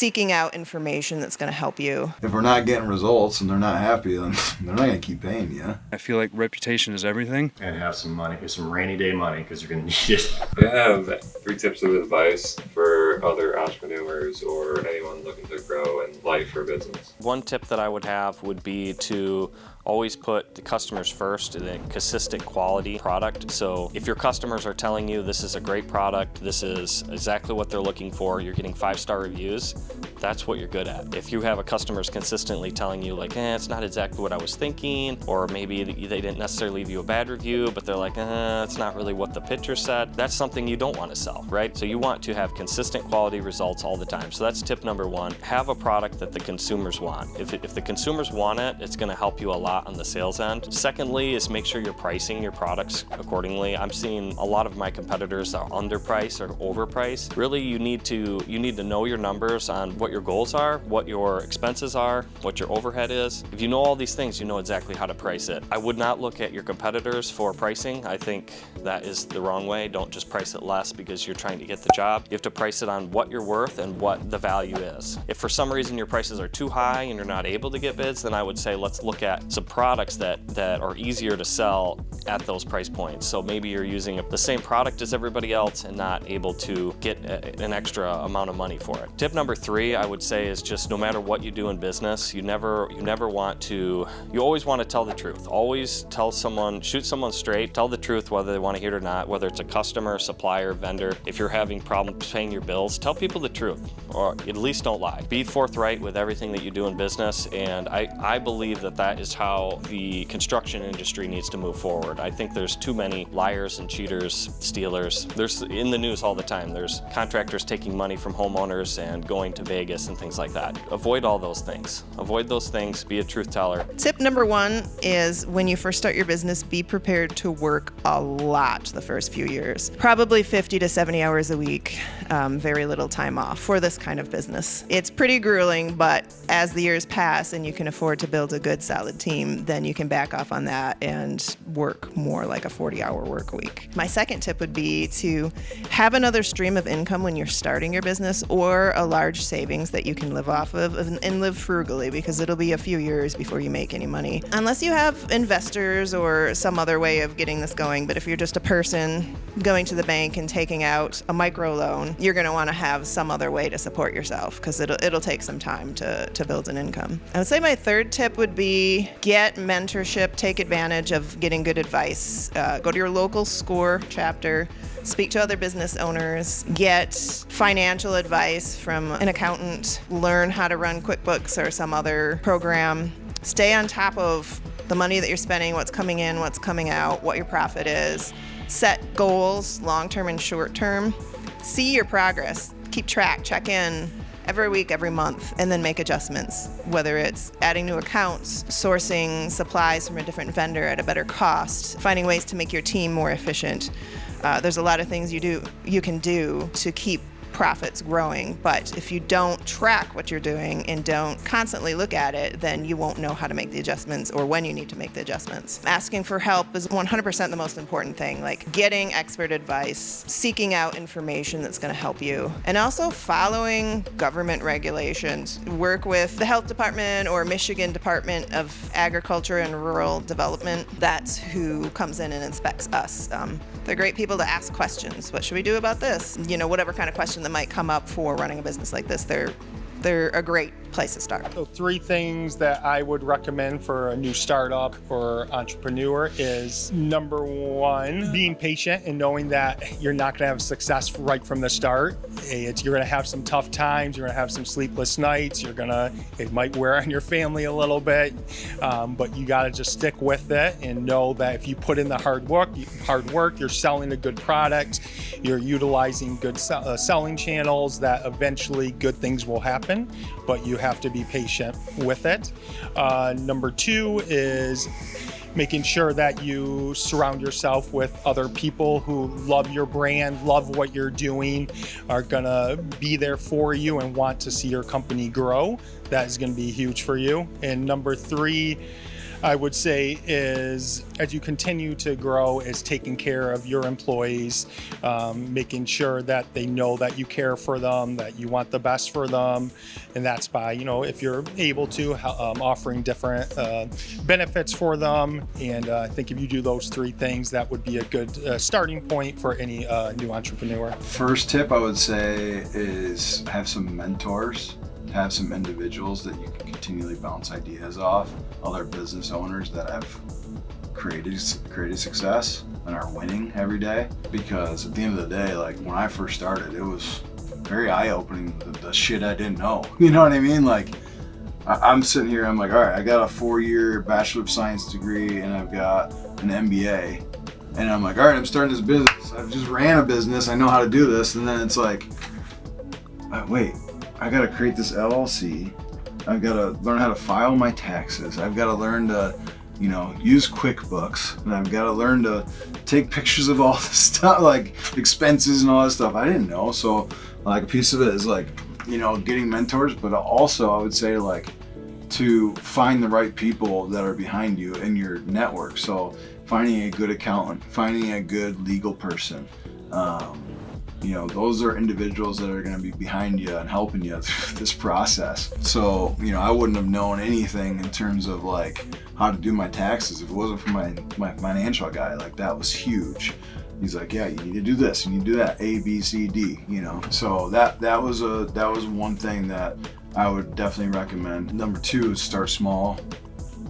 seeking out information that's going to help you. If we're not getting results and they're not happy, then they're not going to keep paying you. I feel like reputation is everything. And have some money, some rainy day money, because you're going to need it. I have 3 tips of advice for other entrepreneurs or anyone looking to grow in life or business. One tip that I would have would be to always put the customers first and a consistent quality product. So if your customers are telling you this is a great product, this is exactly what they're looking for, you're getting 5-star reviews, that's what you're good at. If you have a customers consistently telling you like, it's not exactly what I was thinking, or maybe they didn't necessarily leave you a bad review, but they're like, it's not really what the picture said, that's something you don't want to sell, right? So you want to have consistent quality results all the time. So that's tip number 1. Have a product that the consumers want. If the consumers want it, it's going to help you a lot on the sales end. Secondly is make sure you're pricing your products accordingly. I'm seeing a lot of my competitors are underpriced or overpriced. Really, you need to know your numbers on what your goals are, what your expenses are, what your overhead is. If you know all these things, you know exactly how to price it. I would not look at your competitors for pricing. I think that is the wrong way. Don't just price it less because you're trying to get the job. You have to price it on what you're worth and what the value is. If for some reason your prices are too high and you're not able to get bids, then I would say let's look at some products that are easier to sell at those price points. So maybe you're using the same product as everybody else and not able to get an extra amount of money for it. Tip number 3, I would say, is just no matter what you do in business, you always want to tell the truth. Always tell someone, shoot someone straight, tell the truth whether they want to hear it or not, whether it's a customer, supplier, vendor. If you're having problems paying your bills, tell people the truth, or at least don't lie. Be forthright with everything that you do in business, and I believe that is how the construction industry needs to move forward. I think there's too many liars and cheaters, stealers. There's in the news all the time. There's contractors taking money from homeowners and going to Vegas and things like that. Avoid all those things. Avoid those things. Be a truth teller. Tip number 1 is when you first start your business, be prepared to work a lot the first few years. Probably 50 to 70 hours a week, very little time off for this kind of business. It's pretty grueling, but as the years pass and you can afford to build a good solid team, then you can back off on that and work more like a 40-hour work week. My second tip would be to have another stream of income when you're starting your business, or a large savings that you can live off of and live frugally, because it'll be a few years before you make any money. Unless you have investors or some other way of getting this going, but if you're just a person going to the bank and taking out a micro loan, you're going to want to have some other way to support yourself, because it'll take some time to build an income. I would say my third tip would be get mentorship, take advantage of getting good advice. Go to your local SCORE chapter, speak to other business owners, get financial advice from an accountant, learn how to run QuickBooks or some other program. Stay on top of the money that you're spending, what's coming in, what's coming out, what your profit is. Set goals, long-term and short-term. See your progress. Keep track, check in every week, every month, and then make adjustments, whether it's adding new accounts, sourcing supplies from a different vendor at a better cost, finding ways to make your team more efficient. There's a lot of things you can do to keep profits growing, but if you don't track what you're doing and don't constantly look at it, then you won't know how to make the adjustments or when you need to make the adjustments. Asking for help is 100% the most important thing, like getting expert advice, seeking out information that's going to help you, and also following government regulations. Work with the health department or Michigan Department of Agriculture and Rural Development. That's who comes in and inspects us. They're great people to ask questions. What should we do about this? Whatever kind of question that might come up for running a business like this, they're a great place to start. So 3 things that I would recommend for a new startup or entrepreneur is, number 1, being patient and knowing that you're not going to have success right from the start. You're going to have some tough times, you're going to have some sleepless nights, it might wear on your family a little bit, but you got to just stick with it and know that if you put in the hard work, you're selling a good product, you're utilizing good selling channels, that eventually good things will happen, but you have to be patient with it. Number 2 is making sure that you surround yourself with other people who love your brand, love what you're doing, are gonna be there for you and want to see your company grow. That is gonna be huge for you. And number 3, I would say is, as you continue to grow, is taking care of your employees, making sure that they know that you care for them, that you want the best for them. And that's by, if you're able to, offering different benefits for them. And I think if you do those three things, that would be a good starting point for any new entrepreneur. First tip I would say is have some mentors, have some individuals that you can continually bounce ideas off, other business owners that have created success and are winning every day. Because at the end of the day, like when I first started, it was very eye-opening, the shit I didn't know. You know what I mean? Like I'm sitting here, I'm like, all right, I got a 4-year Bachelor of Science degree and I've got an MBA. And I'm like, all right, I'm starting this business. I've just ran a business. I know how to do this. And then it's like, wait, I got to create this LLC. I've got to learn how to file my taxes. I've got to learn to, use QuickBooks. And I've got to learn to take pictures of all this stuff, like expenses and all that stuff. I didn't know. So like a piece of it is like, getting mentors, but also I would say like to find the right people that are behind you in your network. So finding a good accountant, finding a good legal person. Those are individuals that are going to be behind you and helping you through this process. So, I wouldn't have known anything in terms of like how to do my taxes if it wasn't for my financial guy. Like that was huge. He's like, yeah, you need to do this, you need to do that, A, B, C, D, So that was one thing that I would definitely recommend. Number 2 is start small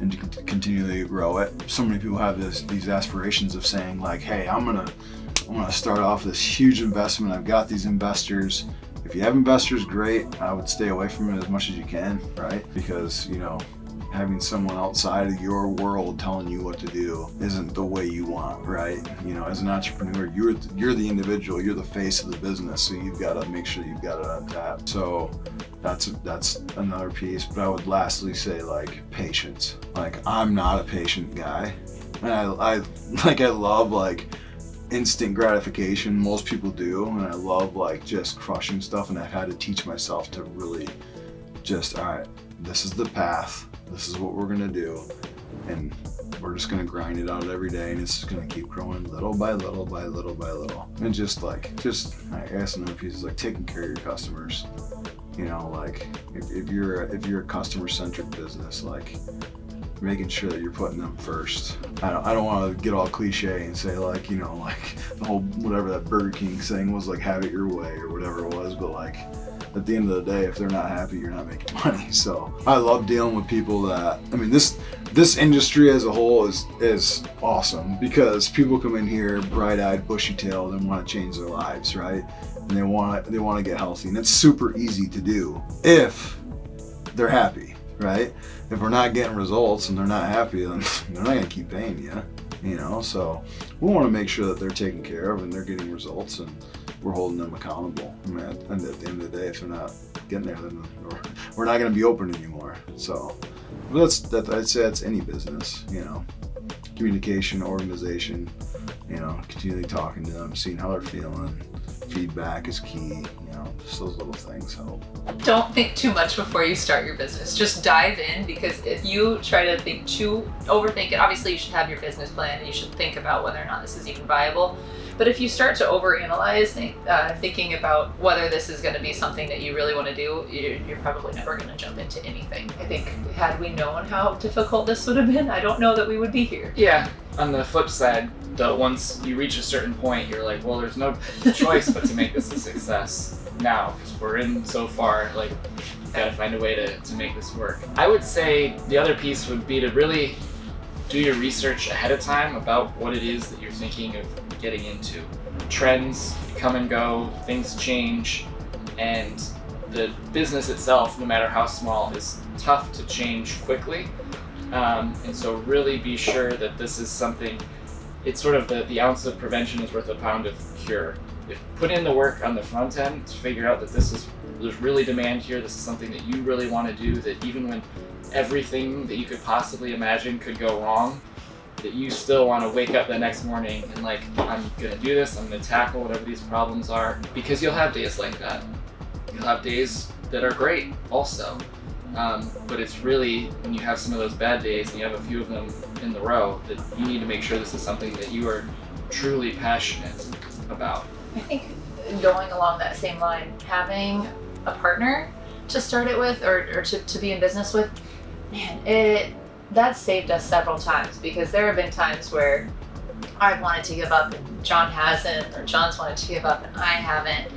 and to continually grow it. So many people have these aspirations of saying like, hey, I'm gonna start off this huge investment. I've got these investors. If you have investors, great. I would stay away from it as much as you can, right? Because, having someone outside of your world telling you what to do isn't the way you want, right? As an entrepreneur, you're the individual, you're the face of the business, so you've got to make sure you've got it on tap. So that's another piece. But I would lastly say like patience. Like I'm not a patient guy, and I love like instant gratification. Most people do, and I love like just crushing stuff. And I've had to teach myself to really just, all right, this is the path. This is what we're gonna do, and we're just gonna grind it out every day, and it's just gonna keep growing little by little by little by little. And just I guess another piece is like taking care of your customers. Like if you're a customer-centric business, like making sure that you're putting them first. I don't want to get all cliche and say like like the whole whatever that Burger King thing was, like have it your way or whatever it was, but like at the end of the day, if they're not happy, you're not making money. So I love dealing with people that, this industry as a whole is awesome because people come in here bright-eyed, bushy-tailed, and want to change their lives, right? And they want to get healthy, and it's super easy to do if they're happy, right? If we're not getting results and they're not happy, then they're not gonna keep paying you, So we want to make sure that they're taken care of and they're getting results, and we're holding them accountable. And at the end of the day, if they're not getting there, then we're not going to be open anymore. So I'd say that's any business, communication, organization, continually talking to them, seeing how they're feeling. Feedback is key, just those little things help. Don't think too much before you start your business. Just dive in, because if you try to overthink it, obviously you should have your business plan and you should think about whether or not this is even viable. But if you start to overanalyze, thinking about whether this is going to be something that you really want to do, you're probably never going to jump into anything. I think had we known how difficult this would have been, I don't know that we would be here. Yeah. On the flip side, though, once you reach a certain point, you're like, well, there's no choice but to make this a success now, because we're in so far, like, gotta find a way to make this work. I would say the other piece would be to really do your research ahead of time about what it is that you're thinking of getting into. Trends come and go, things change, and the business itself, no matter how small, is tough to change quickly. And so really be sure that this is something, it's sort of the ounce of prevention is worth a pound of cure. If put in the work on the front end to figure out that there's really demand here, this is something that you really want to do, that even when everything that you could possibly imagine could go wrong, that you still want to wake up the next morning and like, I'm gonna do this, I'm gonna tackle whatever these problems are, because you'll have days like that. You'll have days that are great also. But it's really when you have some of those bad days and you have a few of them in the row that you need to make sure this is something that you are truly passionate about. I think going along that same line, having a partner to start it with or to be in business with, man, that's saved us several times, because there have been times where I've wanted to give up and John hasn't, or John's wanted to give up and I haven't.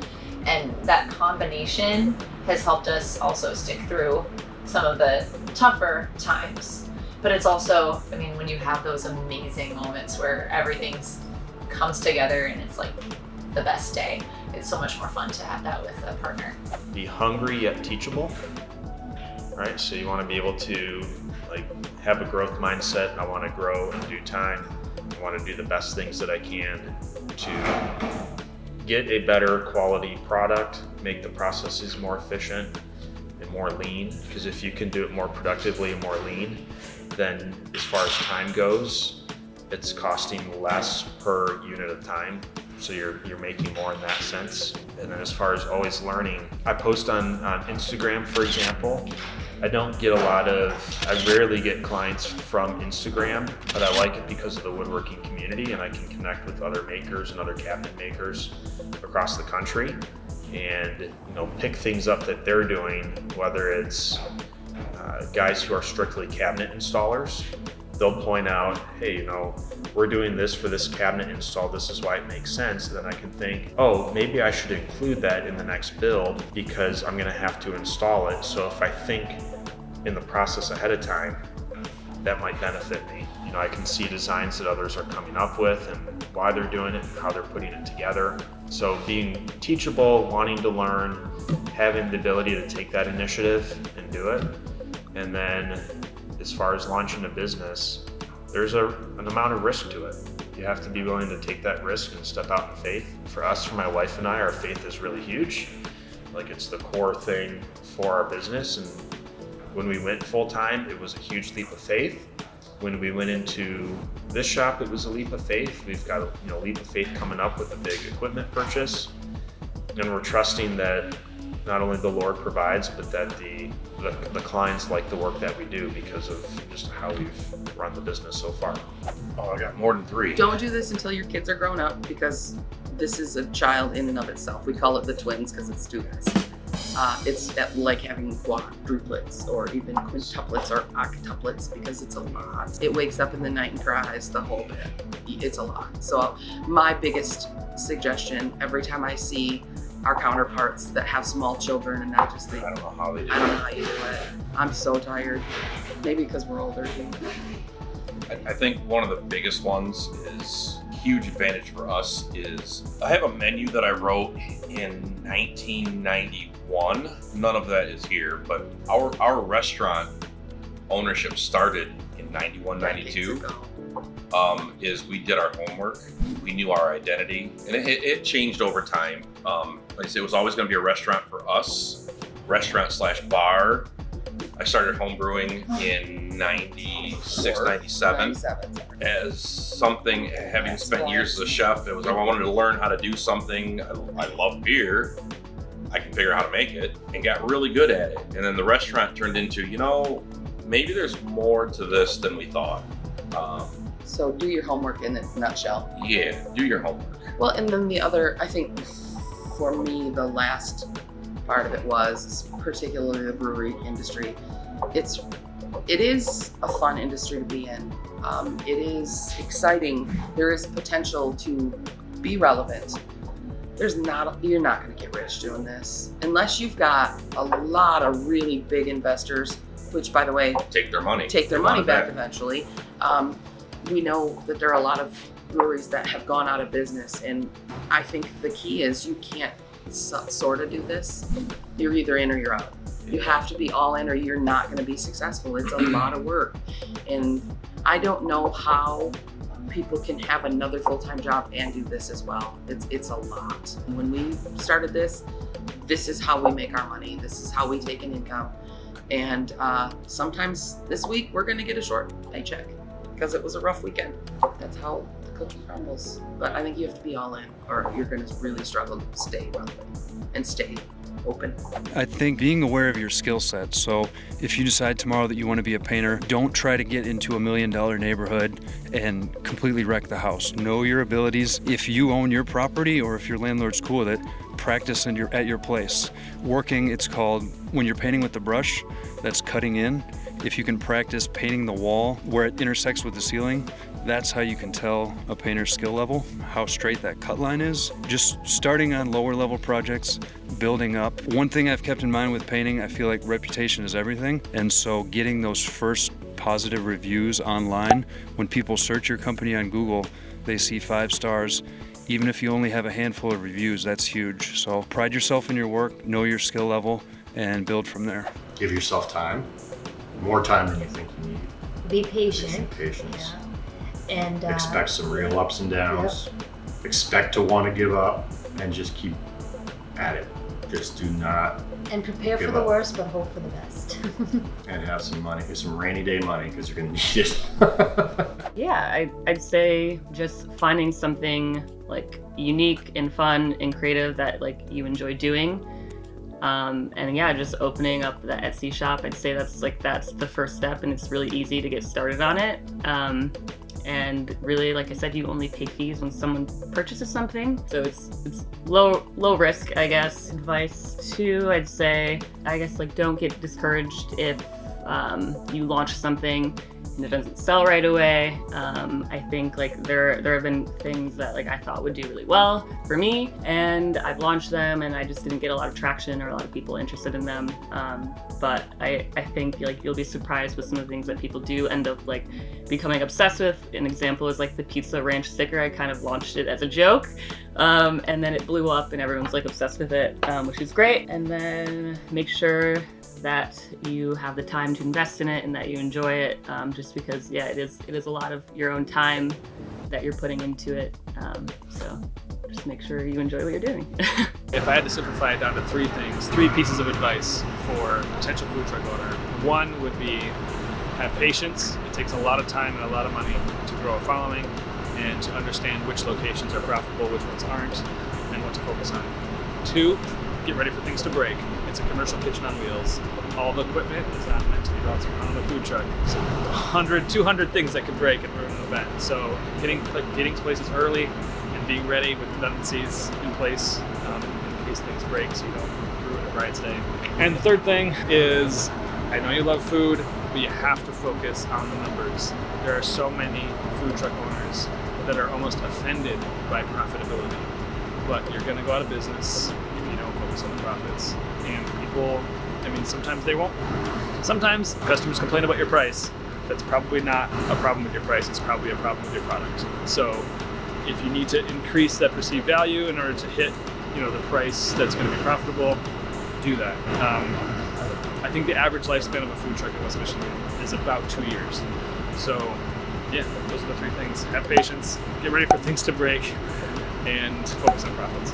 And that combination has helped us also stick through some of the tougher times. But it's also, I mean, when you have those amazing moments where everything comes together and it's like the best day, it's so much more fun to have that with a partner. Be hungry yet teachable, right? So you want to be able to have a growth mindset. I want to grow in due time. I want to do the best things that I can to get a better quality product, make the processes more efficient and more lean. Because if you can do it more productively and more lean, then as far as time goes, it's costing less per unit of time. So you're making more in that sense. And then as far as always learning, I post on Instagram, for example. I rarely get clients from Instagram, but I like it because of the woodworking community, and I can connect with other makers and other cabinet makers across the country and pick things up that they're doing, whether it's guys who are strictly cabinet installers. They'll point out, hey, we're doing this for this cabinet install, this is why it makes sense. Then I can think, oh, maybe I should include that in the next build because I'm gonna have to install it. So if I think in the process ahead of time, that might benefit me. I can see designs that others are coming up with and why they're doing it and how they're putting it together. So being teachable, wanting to learn, having the ability to take that initiative and do it. And then as far as launching a business, there's an amount of risk to it. You have to be willing to take that risk and step out in faith. For us, for my wife and I, our faith is really huge. It's the core thing for our business. And when we went full time, it was a huge leap of faith. When we went into this shop, it was a leap of faith. We've got a leap of faith coming up with a big equipment purchase. And we're trusting that not only the Lord provides, but that the clients like the work that we do because of just how we've run the business so far. Oh, I got more than 3. Don't do this until your kids are grown up, because this is a child in and of itself. We call it the twins because it's 2 guys. It's like having quadruplets or even quintuplets or octuplets, because it's a lot. It wakes up in the night and cries the whole bit. It's a lot. So my biggest suggestion every time I see our counterparts that have small children, and I just think, I don't know how they do I don't know how you do it. I'm so tired. Maybe because we're older too. I think one of the biggest ones is huge advantage for us is I have a menu that I wrote in 1991. None of that is here, but our restaurant ownership started in 91, 92. Is we did our homework. We knew our identity, and it changed over time. Like I said, it was always going to be a restaurant for us, restaurant/bar. I started homebrewing in 96, 97 as something, having spent years as a chef, I wanted to learn how to do something. I love beer. I can figure out how to make it, and got really good at it. And then the restaurant turned into, maybe there's more to this than we thought. So do your homework in a nutshell. Yeah, do your homework. Well, and then the other, I think for me, the last part of it was, particularly the brewery industry, it is a fun industry to be in. It is exciting. There is potential to be relevant. You're not going to get rich doing this unless you've got a lot of really big investors, which, by the way, take their money back eventually. We know that there are a lot of breweries that have gone out of business, and I think the key is you can't sort of do this. You're either in or you're out. You have to be all in or you're not going to be successful. It's a lot of work, and I don't know how people can have another full-time job and do this as well. It's a lot. When we started this is how we make our money. This is how we take an income. And sometimes this week we're going to get a short paycheck because it was a rough weekend. That's how the cookie crumbles. But I think you have to be all in, or you're going to really struggle to stay relevant and stay open. I think being aware of your skill set. So if you decide tomorrow that you want to be a painter, don't try to get into $1 million neighborhood and completely wreck the house. Know your abilities. If you own your property or if your landlord's cool with it, practice at your place. Working, it's called, when you're painting with the brush, that's cutting in. If you can practice painting the wall where it intersects with the ceiling, that's how you can tell a painter's skill level, how straight that cut line is. Just starting on lower level projects, building up. One thing I've kept in mind with painting, I feel like reputation is everything. And so getting those first positive reviews online, when people search your company on Google, they see 5 stars. Even if you only have a handful of reviews, that's huge. So pride yourself in your work, know your skill level, and build from there. Give yourself time, more time than you think you need. Be patient. Patience. Yeah. And expect some real ups and downs. Yep. Expect to want to give up, and just keep at it. Just do not. And prepare for the worst, but hope for the best. And have some money, some rainy day money, because you're gonna need it. Yeah, I'd say just finding something like unique and fun and creative that like you enjoy doing. And yeah, just opening up the Etsy shop. I'd say that's the first step, and it's really easy to get started on it. And really, like I said, you only pay fees when someone purchases something. So it's low risk, I guess. Advice 2, I'd say, like don't get discouraged if you launch something and it doesn't sell right away. I think like there have been things that like I thought would do really well for me, and I've launched them and I just didn't get a lot of traction or a lot of people interested in them. But I think like you'll be surprised with some of the things that people do end up like becoming obsessed with. An example is like the pizza ranch sticker. I kind of launched it as a joke, and then it blew up and everyone's like obsessed with it, which is great. And then make sure that you have the time to invest in it and that you enjoy it, just because it is a lot of your own time that you're putting into it, so just make sure you enjoy what you're doing. If I had to simplify it down to 3 things, 3 pieces of advice for a potential food truck owner. 1 would be have patience. It takes a lot of time and a lot of money to grow a following and to understand which locations are profitable, which ones aren't, and what to focus on. 2, get ready for things to break. It's a commercial kitchen on wheels. All the equipment is not meant to be bouncing around on a food truck. So 100, 200 things that could break and ruin an event. So getting to places early and being ready with redundancies in place in case things break so you don't ruin a bride's day. And the 3rd thing is, I know you love food, but you have to focus on the numbers. There are so many food truck owners that are almost offended by profitability. But you're gonna go out of business if you don't focus on the profits. And people, sometimes they won't. Sometimes customers complain about your price. That's probably not a problem with your price, it's probably a problem with your product. So if you need to increase that perceived value in order to hit, the price that's gonna be profitable, do that. I think the average lifespan of a food truck in West Michigan is about 2 years. So yeah, those are the 3 things. Have patience, get ready for things to break, and focus on profits.